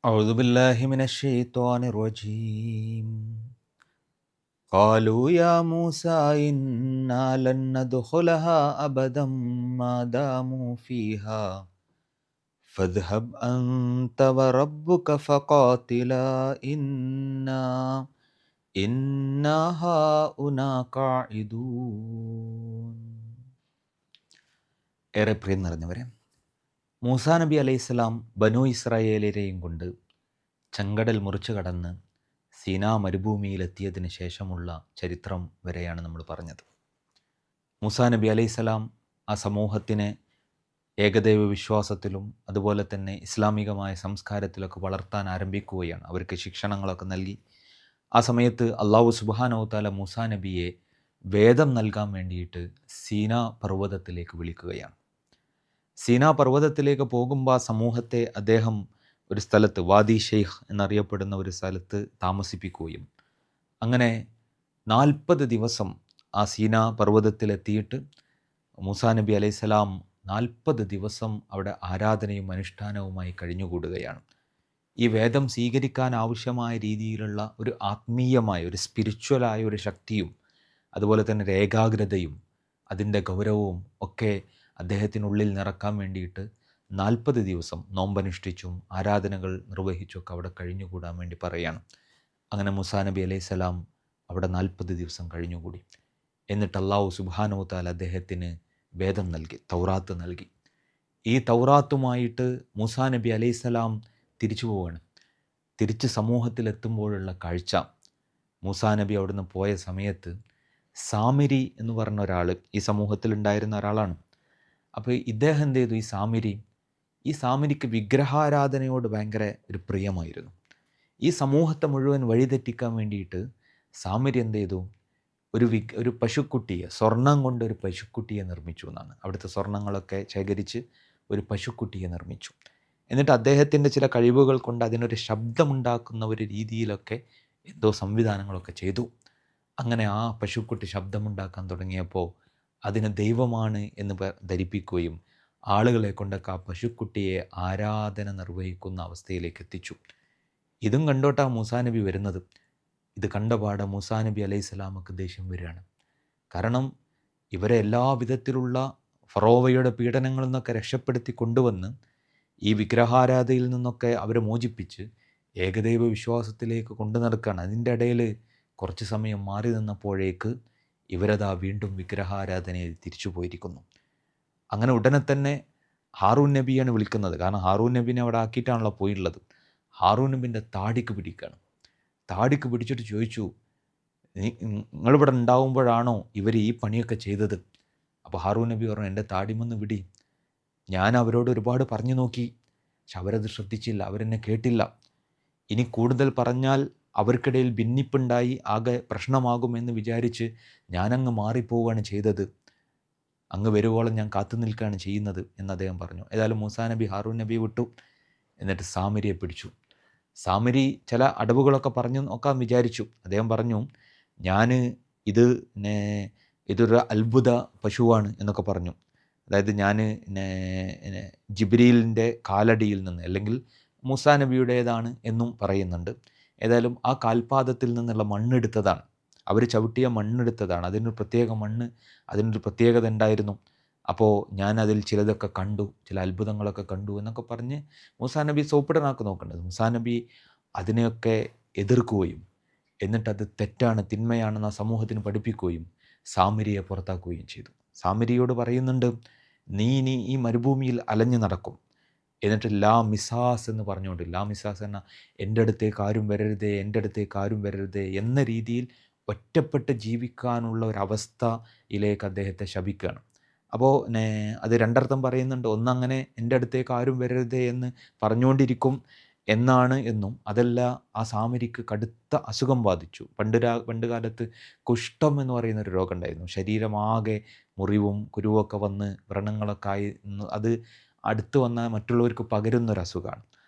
أعوذ بالله من الشيطان الرجيم قالوا يا موسى إنا لن ندخلها أبدا ما داموا فيها فاذهب أنت وربك فقاتلا إنا هاهنا قاعدون. ഏറെ പ്രിയം നിറഞ്ഞവരെ, മൂസാ നബി അലൈഹിസ്സലാം ബനു ഇസ്രായേലരെയും കൊണ്ട് ചെങ്കടൽ മുറിച്ചു കടന്ന് സീനാ മരുഭൂമിയിലെത്തിയതിന് ശേഷമുള്ള ചരിത്രം വരെയാണ് നമ്മൾ പറഞ്ഞത്. മൂസാ നബി അലൈഹിസ്സലാം ആ സമൂഹത്തിനെ ഏകദൈവ വിശ്വാസത്തിലും അതുപോലെ തന്നെ ഇസ്ലാമികമായ സംസ്കാരത്തിലൊക്കെ വളർത്താൻ ആരംഭിക്കുകയാണ്. അവർക്ക് ശിക്ഷണങ്ങളൊക്കെ നൽകി. ആ സമയത്ത് അള്ളാഹു സുബ്ഹാനഹു തആല മൂസാ നബിയെ വേദം നൽകാൻ വേണ്ടിയിട്ട് സീനാ പർവ്വതത്തിലേക്ക് വിളിക്കുകയാണ്. സീനാ പർവ്വതത്തിലേക്ക് പോകുമ്പോൾ ആ സമൂഹത്തെ അദ്ദേഹം ഒരു സ്ഥലത്ത്, വാദി ഷെയ്ഖ് എന്നറിയപ്പെടുന്ന ഒരു സ്ഥലത്ത് താമസിപ്പിക്കുകയും അങ്ങനെ 40 ദിവസം ആ സീനാ പർവ്വതത്തിലെത്തിയിട്ട് മൂസാ നബി അലൈഹിസ്സലാം 40 ദിവസം അവിടെ ആരാധനയും അനുഷ്ഠാനവുമായി കഴിഞ്ഞുകൂടുകയാണ്. ഈ വേദം സ്വീകരിക്കാൻ ആവശ്യമായ രീതിയിലുള്ള ഒരു ആത്മീയമായ, ഒരു സ്പിരിച്വലായ ഒരു ശക്തിയും അതുപോലെ തന്നെ ഒരു ഏകാഗ്രതയും അതിൻ്റെ ഗൗരവവും ഒക്കെ അദ്ദേഹത്തിനുള്ളിൽ നിറക്കാൻ വേണ്ടിയിട്ട് 40 ദിവസം നോമ്പനുഷ്ഠിച്ചും ആരാധനകൾ നിർവഹിച്ചൊക്കെ അവിടെ കഴിഞ്ഞുകൂടാൻ വേണ്ടി പറയുകയാണ്. അങ്ങനെ മൂസാ നബി അലൈഹിസ്സലാം അവിടെ 40 ദിവസം കഴിഞ്ഞുകൂടി. എന്നിട്ട് അല്ലാഹു സുബ്ഹാനഹു തആല അദ്ദേഹത്തിന് വേദം നൽകി, തൗറാത്ത് നൽകി. ഈ തൗറാത്തുമായിട്ട് മൂസാ നബി അലൈഹിസ്സലാം തിരിച്ചു പോവുകയാണ്. തിരിച്ച് സമൂഹത്തിലെത്തുമ്പോഴുള്ള കാഴ്ച, മൂസാ നബി അവിടുന്ന് പോയ സമയത്ത് സാമിരി എന്ന് പറഞ്ഞ ഒരാൾ ഈ സമൂഹത്തിലുണ്ടായിരുന്ന ഒരാളാണ്. അപ്പോൾ ഇദ്ദേഹം എന്ത് ചെയ്തു? ഈ സാമിരിക്ക് വിഗ്രഹാരാധനയോട് ഭയങ്കര ഒരു പ്രിയമായിരുന്നു. ഈ സമൂഹത്തെ മുഴുവൻ വഴിതെറ്റിക്കാൻ വേണ്ടിയിട്ട് സാമിരി എന്ത് ചെയ്തു? ഒരു പശുക്കുട്ടിയെ, സ്വർണം കൊണ്ട് ഒരു പശുക്കുട്ടിയെ നിർമ്മിച്ചു എന്നാണ്. അവിടുത്തെ സ്വർണങ്ങളൊക്കെ ശേഖരിച്ച് ഒരു പശുക്കുട്ടിയെ നിർമ്മിച്ചു. എന്നിട്ട് അദ്ദേഹത്തിൻ്റെ ചില കഴിവുകൾ കൊണ്ട് അതിനൊരു ശബ്ദമുണ്ടാക്കുന്ന ഒരു രീതിയിലൊക്കെ എന്തോ സംവിധാനങ്ങളൊക്കെ ചെയ്തു. അങ്ങനെ ആ പശുക്കുട്ടി ശബ്ദമുണ്ടാക്കാൻ തുടങ്ങിയപ്പോൾ അതിന് ദൈവമാണ് എന്ന് ധരിപ്പിക്കുകയും ആളുകളെ കൊണ്ടൊക്കെ ആ പശുക്കുട്ടിയെ ആരാധന നിർവഹിക്കുന്ന അവസ്ഥയിലേക്ക് എത്തിച്ചു. ഇതും കണ്ടോട്ടാ മൂസാ നബി വരുന്നത്. ഇത് കണ്ടപാടെ മൂസാ നബി അലൈഹിസ്സലാമക്ക് ദേഷ്യം വരികയാണ്. കാരണം ഇവരെ എല്ലാ വിധത്തിലുള്ള ഫറോവയുടെ പീഡനങ്ങളിൽ നിന്നൊക്കെ രക്ഷപ്പെടുത്തി കൊണ്ടുവന്ന് ഈ വിഗ്രഹാരാധനയിൽ നിന്നൊക്കെ അവരെ മോചിപ്പിച്ച് ഏകദൈവ വിശ്വാസത്തിലേക്ക് കൊണ്ടു നടക്കുകയാണ്. അതിൻ്റെ ഇടയിൽ കുറച്ച് സമയം മാറി നിന്നപ്പോഴേക്ക് ഇവരതാ വീണ്ടും വിഗ്രഹാരാധനയിൽ തിരിച്ചു പോയിരിക്കുന്നു. അങ്ങനെ ഉടനെ തന്നെ ഹാറൂൻ നബിയാണ് വിളിക്കുന്നത്. കാരണം ഹാറൂൻ നബിനെ അവിടെ ആക്കിയിട്ടാണല്ലോ പോയിട്ടുള്ളത്. ഹാറൂൻ നബിൻ്റെ താടിക്ക് പിടിക്കുകയാണ്. താടിക്ക് പിടിച്ചിട്ട് ചോദിച്ചു, നിങ്ങളിവിടെ ഉണ്ടാവുമ്പോഴാണോ ഇവർ ഈ പണിയൊക്കെ ചെയ്തത്? അപ്പോൾ ഹാറൂൻ നബി പറഞ്ഞു, എൻ്റെ താടിമൊന്ന് വിടി, ഞാൻ അവരോട് ഒരുപാട് പറഞ്ഞു നോക്കി, പക്ഷെ അവരത് ശ്രദ്ധിച്ചില്ല, അവരെന്നെ കേട്ടില്ല. ഇനി കൂടുതൽ പറഞ്ഞാൽ അവർക്കിടയിൽ ഭിന്നിപ്പുണ്ടായി ആകെ പ്രശ്നമാകുമെന്ന് വിചാരിച്ച് ഞാനങ്ങ് മാറിപ്പോവുകയാണ് ചെയ്തത്. അങ്ങ് വരുവോളം ഞാൻ കാത്തു നിൽക്കുകയാണ് ചെയ്യുന്നത് എന്ന് അദ്ദേഹം പറഞ്ഞു. ഏതായാലും മൂസാ നബി ഹാറൂൻ നബി വിട്ടു. എന്നിട്ട് സാമിരിയെ പിടിച്ചു. സാമിരി ചില അടവുകളൊക്കെ പറഞ്ഞു നോക്കാൻ വിചാരിച്ചു. അദ്ദേഹം പറഞ്ഞു, ഇതൊരു അത്ഭുത പശുവാണ് എന്നൊക്കെ പറഞ്ഞു. അതായത് ഞാൻ ജിബ്രീലിൻ്റെ കാലടിയിൽ നിന്ന്, അല്ലെങ്കിൽ മൂസാ നബിയുടേതാണ് എന്നും പറയുന്നുണ്ട്. ഏതായാലും ആ കാൽപാദത്തിൽ നിന്നുള്ള മണ്ണെടുത്തതാണ്, അവർ ചവിട്ടിയ മണ്ണെടുത്തതാണ്. അതിനൊരു പ്രത്യേക മണ്ണ്, അതിനൊരു പ്രത്യേകത ഉണ്ടായിരുന്നു. അപ്പോൾ ഞാൻ അതിൽ ചിലതൊക്കെ കണ്ടു, ചില അത്ഭുതങ്ങളൊക്കെ കണ്ടു എന്നൊക്കെ പറഞ്ഞ് മൂസാ നബി സോപ്പിടനാക്കി നോക്കേണ്ടത്. മൂസാ നബി അതിനെയൊക്കെ എതിർക്കുകയും എന്നിട്ടത് തെറ്റാണ്, തിന്മയാണെന്ന് ആ സമൂഹത്തിന് പഠിപ്പിക്കുകയും സാമിരിയെ പുറത്താക്കുകയും ചെയ്തു. സാമിരിയോട് പറയുന്നുണ്ട്, നീ ഇനി ഈ മരുഭൂമിയിൽ അലഞ്ഞു നടക്കും. എന്നിട്ട് ലാ മിസാസ് എന്ന് പറഞ്ഞുകൊണ്ട്, ലാ മിസാസ് എന്ന എൻ്റെ അടുത്തേക്ക് ആരും വരരുതേ, എൻ്റെ അടുത്തേക്ക് ആരും വരരുതേ എന്ന രീതിയിൽ ഒറ്റപ്പെട്ട് ജീവിക്കാനുള്ള ഒരവസ്ഥയിലേക്ക് അദ്ദേഹത്തെ ശപിക്കുകയാണ്. അപ്പോൾ അത് രണ്ടർത്ഥം പറയുന്നുണ്ട്. ഒന്നങ്ങനെ എൻ്റെ അടുത്തേക്ക് ആരും വരരുതേ എന്ന് പറഞ്ഞുകൊണ്ടിരിക്കും എന്നാണ് എന്നും, അതല്ല ആ സാമരിക്ക് കടുത്ത അസുഖം ബാധിച്ചു. പണ്ട് കാലത്ത് കുഷ്ഠം എന്ന് പറയുന്ന ഒരു രോഗം ഉണ്ടായിരുന്നു. ശരീരമാകെ മുറിവും കുരുവൊക്കെ വന്ന് വ്രണങ്ങളൊക്കെ ആയി, അത് അടുത്ത് വന്നാൽ മറ്റുള്ളവർക്ക് പകരുന്നൊരസുഖമാണ്.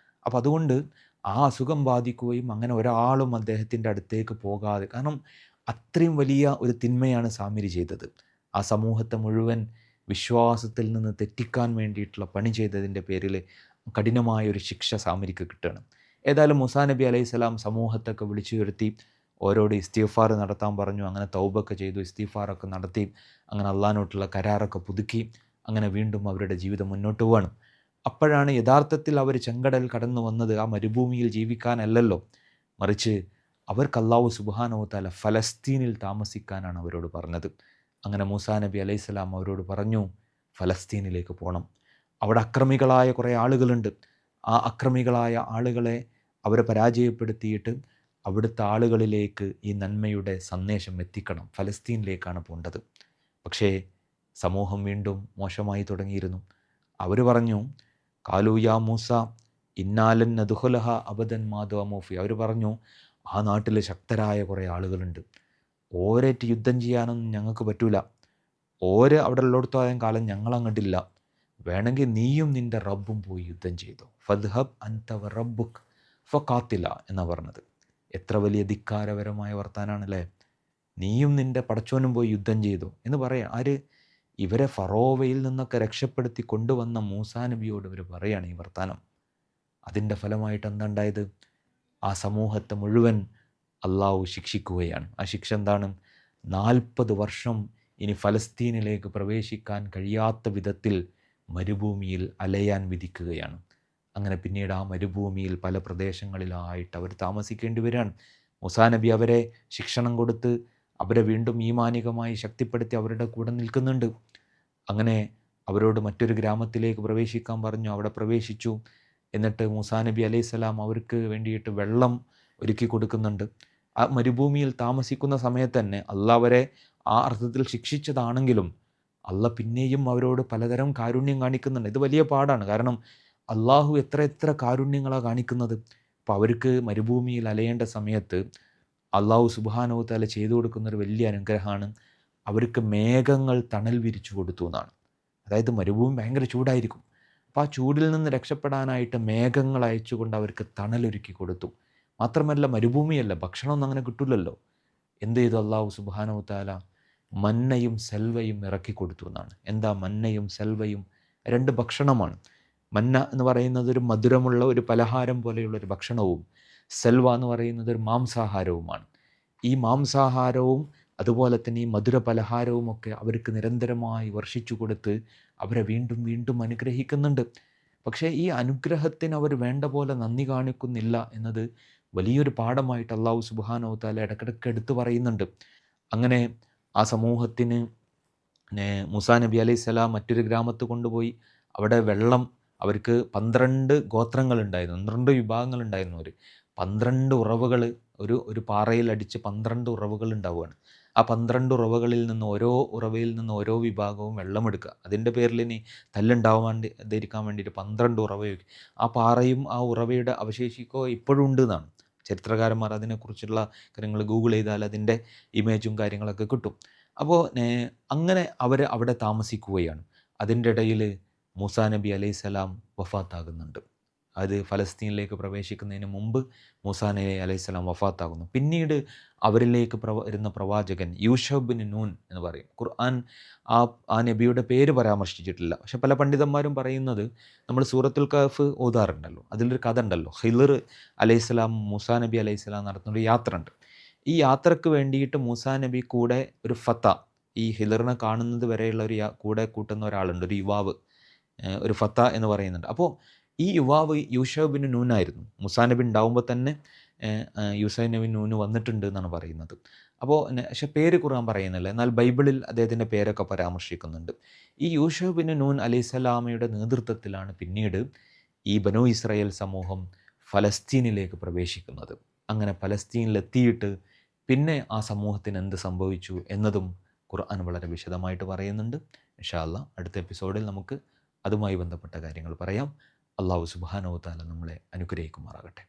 അപ്പോൾ അതുകൊണ്ട് ആ അസുഖം ബാധിക്കുകയും അങ്ങനെ ഒരാളും അദ്ദേഹത്തിൻ്റെ അടുത്തേക്ക് പോകാതെ, കാരണം അത്രയും വലിയ ഒരു തിന്മയാണ് സാമിരി ചെയ്തത്. ആ സമൂഹത്തെ മുഴുവൻ വിശ്വാസത്തിൽ നിന്ന് തെറ്റിക്കാൻ വേണ്ടിയിട്ടുള്ള പണി ചെയ്തതിൻ്റെ പേരിൽ കഠിനമായൊരു ശിക്ഷ സാമിരിക്ക് കിട്ടുകയാണ്. ഏതായാലും മൂസാ നബി അലൈഹിസ്സലാം സമൂഹത്തൊക്കെ വിളിച്ചു വരുത്തി ഓരോട് ഇസ്തിഗ്ഫാർ നടത്താൻ പറഞ്ഞു. അങ്ങനെ തൗബൊക്കെ ചെയ്തു, ഇസ്തിഗ്ഫാറൊക്കെ നടത്തി, അങ്ങനെ അള്ളാഹിനോട്ടുള്ള കരാറൊക്കെ പുതുക്കി, അങ്ങനെ വീണ്ടും അവരുടെ ജീവിതം മുന്നോട്ട് പോവാണ്. അപ്പോഴാണ് യഥാർത്ഥത്തിൽ അവർ ചെങ്കടൽ കടന്നു വന്നത് ആ മരുഭൂമിയിൽ ജീവിക്കാനല്ലല്ലോ, മറിച്ച് അവർക്ക് അല്ലാഹു സുബ്ഹാനഹു വ തആല ഫലസ്തീനിൽ താമസിക്കാനാണ് അവരോട് പറഞ്ഞത്. അങ്ങനെ മൂസാ നബി അലൈഹിസ്സലാം അവരോട് പറഞ്ഞു, ഫലസ്തീനിലേക്ക് പോകണം. അവിടെ അക്രമികളായ കുറേ ആളുകളുണ്ട്. ആ അക്രമികളായ ആളുകളെ അവരെ പരാജയപ്പെടുത്തിയിട്ട് അവിടുത്തെ ആളുകളിലേക്ക് ഈ നന്മയുടെ സന്ദേശം എത്തിക്കണം. ഫലസ്തീനിലേക്കാണ് പോകേണ്ടത്. പക്ഷേ സമൂഹം വീണ്ടും മോശമായി തുടങ്ങിയിരുന്നു. അവർ പറഞ്ഞു, കാലു യാ മൂസ ഇന്നാലൻ നദ്ഖുലഹ അബദൻ മാ ദാമൂ ഫീ. അവർ പറഞ്ഞു, ആ നാട്ടിൽ ശക്തരായ കുറേ ആളുകളുണ്ട്, ഓരേറ്റ് യുദ്ധം ചെയ്യാനൊന്നും ഞങ്ങൾക്ക് പറ്റൂല, ഓര് അവിടെ ഉള്ളിടത്തോളം കാലം ഞങ്ങളങ്ങോട്ടില്ല, വേണമെങ്കിൽ നീയും നിൻ്റെ റബ്ബും പോയി യുദ്ധം ചെയ്തു. ഫദ്ഹബ് അൻത വ റബ്ബുക് ഫഖാത്തില എന്നാണ് പറഞ്ഞത്. എത്ര വലിയ ധിക്കാരപരമായ വർത്താനാണല്ലേ. നീയും നിൻ്റെ പടച്ചോനും പോയി യുദ്ധം ചെയ്തു എന്ന് പറയാം. ആര്? ഇവരെ ഫറോവയിൽ നിന്നൊക്കെ രക്ഷപ്പെടുത്തി കൊണ്ടുവന്ന മൂസാ നബിയോട് ഇവർ പറയുകയാണ് ഈ വർത്താനം. അതിൻ്റെ ഫലമായിട്ട് എന്താ ഉണ്ടായത്? ആ സമൂഹത്തെ മുഴുവൻ അള്ളാഹു ശിക്ഷിക്കുകയാണ്. ആ ശിക്ഷ എന്താണ്? 40 വർഷം ഇനി ഫലസ്തീനിലേക്ക് പ്രവേശിക്കാൻ കഴിയാത്ത വിധത്തിൽ മരുഭൂമിയിൽ അലയാൻ വിധിക്കുകയാണ്. അങ്ങനെ പിന്നീട് ആ മരുഭൂമിയിൽ പല പ്രദേശങ്ങളിലായിട്ട് അവർ താമസിക്കേണ്ടി വരികയാണ്. മൂസാ നബി അവരെ ശിക്ഷണം കൊടുത്ത് അവരെ വീണ്ടും ഈമാനികമായി ശക്തിപ്പെടുത്തി അവരുടെ കൂടെ നിൽക്കുന്നുണ്ട്. അങ്ങനെ അവരോട് മറ്റൊരു ഗ്രാമത്തിലേക്ക് പ്രവേശിക്കാൻ പറഞ്ഞു. അവിടെ പ്രവേശിച്ചു. എന്നിട്ട് മൂസാ നബി അലൈഹിസ്സലാം അവർക്ക് വേണ്ടിയിട്ട് വെള്ളം ഒരുക്കി കൊടുക്കുന്നുണ്ട്. ആ മരുഭൂമിയിൽ താമസിക്കുന്ന സമയത്ത് തന്നെ അള്ളാഹ് അവരെ ആ അർത്ഥത്തിൽ ശിക്ഷിച്ചതാണെങ്കിലും അള്ളാഹ് പിന്നെയും അവരോട് പലതരം കാരുണ്യം കാണിക്കുന്നുണ്ട്. ഇത് വലിയ പാടാണ്. കാരണം അള്ളാഹു എത്ര എത്ര കാരുണ്യങ്ങളാണ് കാണിക്കുന്നത്. അപ്പോൾ അവർക്ക് മരുഭൂമിയിൽ അലയേണ്ട സമയത്ത് അള്ളാഹു സുബ്ഹാനഹു വ തആല ചെയ്തു കൊടുക്കുന്നൊരു വലിയ അനുഗ്രഹമാണ് അവർക്ക് മേഘങ്ങൾ തണൽ വിരിച്ചു കൊടുത്തു എന്നാണ്. അതായത് മരുഭൂമി ഭയങ്കര ചൂടായിരിക്കും. അപ്പോൾ ആ ചൂടിൽ നിന്ന് രക്ഷപ്പെടാനായിട്ട് മേഘങ്ങൾ അയച്ചുകൊണ്ട് അവർക്ക് തണലൊരുക്കി കൊടുത്തു. മാത്രമല്ല മരുഭൂമിയല്ല, ഭക്ഷണമൊന്നും അങ്ങനെ കിട്ടില്ലല്ലോ. എന്ത് ചെയ്തു അള്ളാഹു സുബ്ഹാനഹു വ തആല? മന്നയും സെൽവയും ഇറക്കി കൊടുത്തു എന്നാണ്. എന്താ മന്നയും സെൽവയും? 2 ഭക്ഷണമാണ്. മന്ന എന്ന് പറയുന്നത് ഒരു മധുരമുള്ള ഒരു പലഹാരം പോലെയുള്ള ഒരു ഭക്ഷണവും സെൽവ എന്ന് പറയുന്നത് ഒരു മാംസാഹാരവുമാണ്. ഈ മാംസാഹാരവും അതുപോലെ തന്നെ ഈ മധുര പലഹാരവുമൊക്കെ അവർക്ക് നിരന്തരമായി വർഷിച്ചു കൊടുത്ത് അവരെ വീണ്ടും വീണ്ടും അനുഗ്രഹിക്കുന്നുണ്ട്. പക്ഷേ ഈ അനുഗ്രഹത്തിന് അവർ വേണ്ട പോലെ നന്ദി കാണിക്കുന്നില്ല എന്നത് വലിയൊരു പാഠമായിട്ട് അള്ളാഹു സുബ്ഹാനഹു വ തആല ഇടയ്ക്കിടയ്ക്ക് എടുത്തു പറയുന്നുണ്ട്. അങ്ങനെ ആ സമൂഹത്തിന് മൂസാ നബി അലൈഹിസ്സലാം മറ്റൊരു ഗ്രാമത്ത് കൊണ്ടുപോയി അവിടെ വെള്ളം അവർക്ക് 12 ഗോത്രങ്ങളുണ്ടായിരുന്നു, 12 വിഭാഗങ്ങളുണ്ടായിരുന്നു. 12 ഉറവുകൾ ഒരു പാറയിൽ അടിച്ച് 12 ഉറവുകൾ ഉണ്ടാവുകയാണ്. ആ 12 ഉറവകളിൽ നിന്ന് ഓരോ ഉറവയിൽ നിന്ന് ഓരോ വിഭാഗവും വെള്ളമെടുക്കുക. അതിൻ്റെ പേരിൽ ഇനി തല്ലുണ്ടാവാണ്ടിരിക്കാൻ വേണ്ടിയിട്ട് 12 ഉറവ വയ്ക്കും. ആ പാറയും ആ ഉറവയുടെ അവശേഷിക്കോ ഇപ്പോഴും ഉണ്ട് എന്നാണ് ചരിത്രകാരന്മാർ അതിനെക്കുറിച്ചുള്ള കാര്യങ്ങൾ ഗൂഗിൾ ചെയ്താൽ അതിൻ്റെ ഇമേജും കാര്യങ്ങളൊക്കെ കിട്ടും. അപ്പോൾ അങ്ങനെ അവർ അവിടെ താമസിക്കുകയാണ്. അതിൻ്റെ ഇടയിൽ മൂസാ നബി അലൈഹിസ്സലാം വഫാത്താകുന്നുണ്ട്. അത് ഫലസ്തീനിലേക്ക് പ്രവേശിക്കുന്നതിന് മുമ്പ് മൂസാ നബി അലൈഹിസ്സലാം വഫാത്താകുന്നു. പിന്നീട് അവരിലേക്ക് വരുന്ന പ്രവാചകൻ യൂഷ ബിൻ നൂൻ എന്ന് പറയും. ഖുർആൻ ആ നബിയുടെ പേര് പരാമർശിച്ചിട്ടില്ല. പക്ഷെ പല പണ്ഡിതന്മാരും പറയുന്നത് നമ്മൾ സൂറത്തുൽ കഹ്ഫ് ഓതാറുണ്ടല്ലോ, അതിലൊരു കഥ ഉണ്ടല്ലോ. ഖിളിർ അലൈഹിസ്സലാം മൂസാ നബി അലൈഹിസ്സലാം നടത്തുന്നൊരു യാത്ര ഉണ്ട്. ഈ യാത്രക്ക് വേണ്ടിയിട്ട് മൂസാ നബി കൂടെ ഒരു ഫത്ത, ഈ ഹിലറിനെ കാണുന്നത് വരെയുള്ള ഒരു കൂടെ കൂട്ടുന്ന ഒരാളുണ്ട്, ഒരു യുവാവ്, ഒരു ഫത്ത എന്ന് പറയുന്നുണ്ട്. അപ്പോൾ ഈ യുവാവ് യൂഷ ബിൻ നൂനായിരുന്നു. മൂസാ നബി ഉണ്ടാവുമ്പോൾ തന്നെ യൂസ നബി നൂന് വന്നിട്ടുണ്ട് എന്നാണ് പറയുന്നത്. അപ്പോൾ പക്ഷെ പേര് ഖുർആൻ പറയുന്നില്ല, എന്നാൽ ബൈബിളിൽ അദ്ദേഹത്തിൻ്റെ പേരൊക്കെ പരാമർശിക്കുന്നുണ്ട്. ഈ യൂഷ ബിൻ നൂൻ അലൈഹിസ്സലാമയുടെ നേതൃത്വത്തിലാണ് പിന്നീട് ഈ ബനൂ ഇസ്രായേൽ സമൂഹം ഫലസ്തീനിലേക്ക് പ്രവേശിക്കുന്നത്. അങ്ങനെ ഫലസ്തീനിലെത്തിയിട്ട് പിന്നെ ആ സമൂഹത്തിന് എന്ത് സംഭവിച്ചു എന്നതും ഖുർആൻ വളരെ വിശദമായിട്ട് പറയുന്നുണ്ട്. ഇൻഷാ അല്ലാഹ് അടുത്ത എപ്പിസോഡിൽ നമുക്ക് അതുമായി ബന്ധപ്പെട്ട കാര്യങ്ങൾ പറയാം. അല്ലാഹു സുബ്ഹാനഹു വ തആല നമ്മളെ അനുഗ്രഹിക്കുമാറാകട്ടെ.